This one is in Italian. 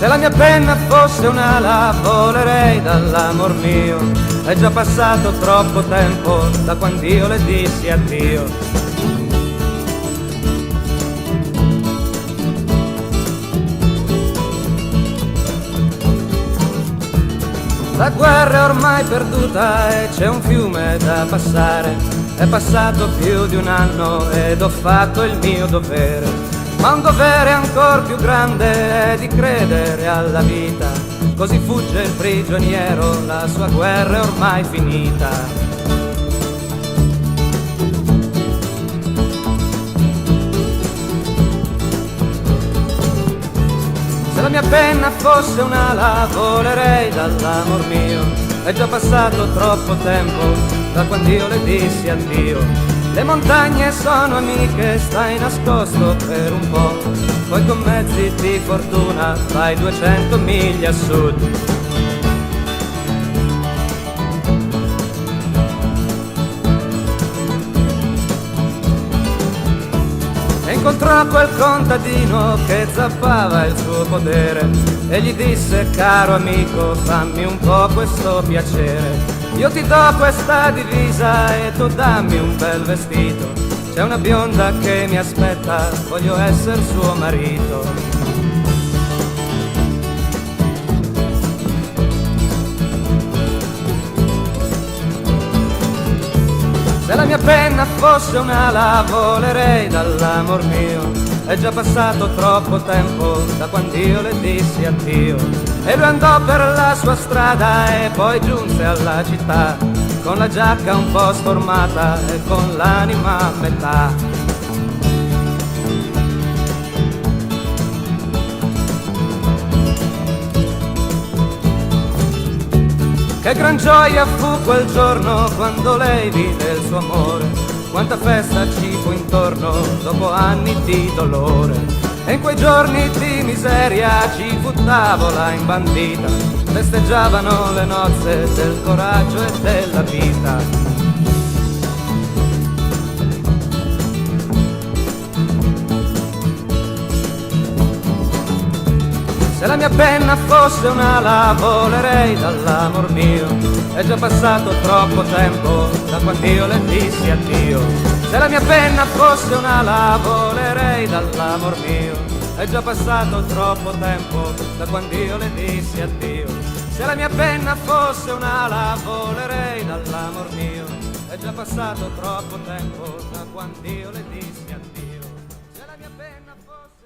Se la mia penna fosse un'ala volerei dall'amor mio. È già passato troppo tempo da quando io le dissi addio. La guerra è ormai perduta e c'è un fiume da passare. È passato più di un anno ed ho fatto il mio dovere. Ma un dovere ancor più grande è di credere alla vita. Così fugge il prigioniero, la sua guerra è ormai finita. Se la mia penna fosse un'ala volerei dall'amor mio. È già passato troppo tempo da quando io le dissi addio. Le montagne sono amiche, stai nascosto per un po', poi con mezzi di fortuna fai 200 miglia a sud. E incontrò quel contadino che zappava il suo podere e gli disse: caro amico, fammi un po' questo piacere. Io ti do questa divisa e tu dammi un bel vestito. C'è una bionda che mi aspetta, voglio essere suo marito. Se la mia penna fosse un'ala volerei dall'amor mio. È già passato troppo tempo da quando io le dissi addio. E lui andò per la sua strada e poi giunse alla città, con la giacca un po' sformata e con l'anima a metà. Che gran gioia fu quel giorno quando lei vide il suo amore. Quanta festa ci fu intorno dopo anni di dolore. E in quei giorni di miseria ci fu tavola imbandita. Festeggiavano le nozze del coraggio e della vita. Se la mia penna fosse un'ala volerei dall'amor mio. È già passato troppo tempo da quando io le dissi addio. Se la mia penna fosse un'ala volerei dall'amor mio. È già passato troppo tempo da quando io le dissi addio. Se la mia penna fosse un'ala volerei dall'amor mio. È già passato troppo tempo da quando io le dissi addio. Se la mia penna fosse